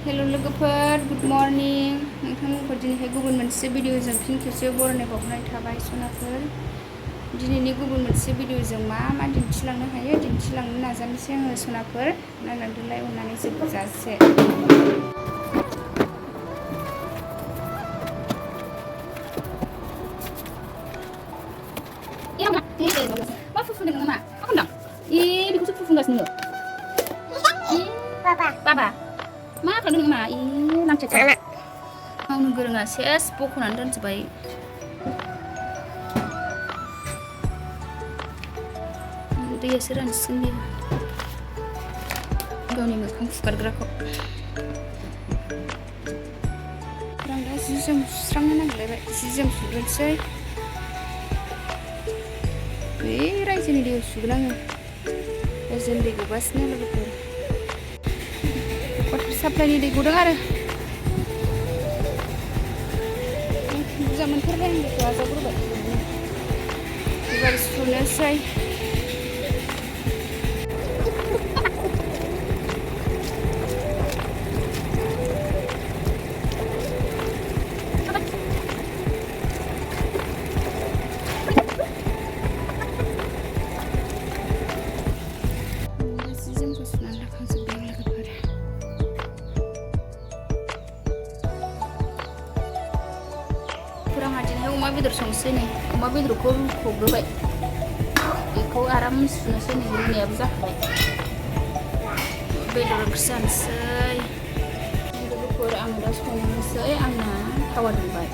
हेल' लोगोफोर good morning नोंथांमोनखौ दिनैहाय गुबुन मोनसे भिडिअजों फिन खेबसे बरायनाय बावहरनाय थाबाय सनाफोर दिनैनि गुबुन मोनसे भिडिअजों मा दिन्थिलांनो हायो दिन्थिलांनो नाजानोसै आङो सनाफोर नायलांदोलाय अननानै जोबजासे मा फुफुंदों नोङो मा खालामदों बेखौसो फुफुंगासिनो बाबा मा खालामदों नोङो मा नांथाय मावनो गोरोङा सेस बख'नानै दोनजोब्बाय दैयासो रानसिगोन बियो गावनि मोखां फुगारग्राखौ आं दा जि जोम सुस्रांनो नागिरलायबाय जि जोम सुग्रोनोसै बे रायजोनि दैयाव सुगोन आङो रायजोनि दै गगासिनो लोगोफोर वाटार साप्लाइनि दै गदों आरो बुरजा मोनथारबाय आं दैखौ आजावग्रोबाय एबार सुनोसै आंहा दिनैहाय अमा बेदर संसै नै अमा बेदरखौ रुख'ग्रोबाय बेखौ आराम सुनोसै नै रुनायाबो जाखाबाय बेदर ओंख्रि जानोसै लोगोफोर आं दा संनोसै आंना थावा दुंबाय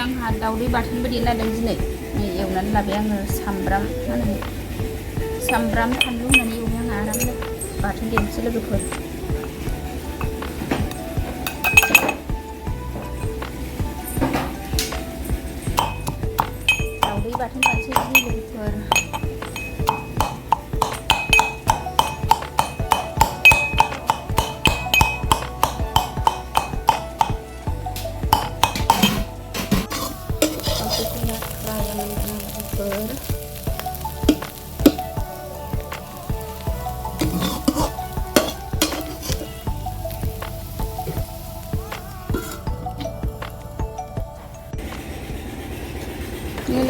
आंहा दावदै बाथोनबो देनो लादों दिनै नै एवनानै लाबाय आङो सामब्राम फानलु होनानै एवबाय आङो आरामनो बाथोन देनोसै लोगोफोर दावदै बाथोन जानोसै लोगोफोर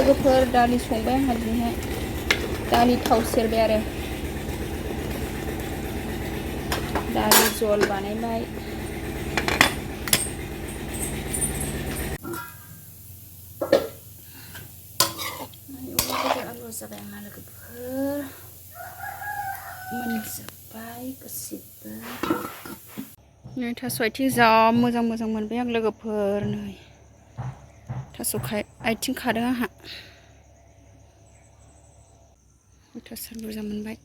लोगोफोर दालि संबाय आंहा दिनैहाय दालि थाव सेरबाय आरो दालि जल बानायबाय आलु जाबाय आंना लोगोफोर मोनजोब्बाय गासिबो नै थास' आथिं जा मोजां मोनबाय आं लोगोफोर नै थास' आथिं खादों आंहा अयथासार बुरजा मोनबाय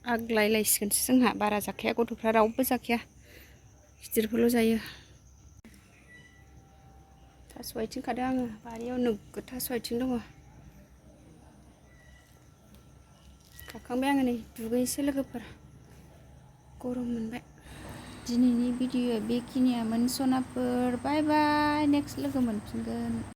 आग्लायलायसिगोनसो जोंहा बारा जाखाया गथ'फ्रा रावबो जाखाया गिदिरफोरल' जायो थास' आथिं खादों आङो बारियाव नोगोद थास' आथिं दङ खाखांबाय आङो नै दुगैनोसै लोगोफोर गरम मोनबाय दिनैनि भिडिअ'आ बेखिनियामोन सनाफोर बाय बाय नेक्स्ट लोगो मोनफिनगोन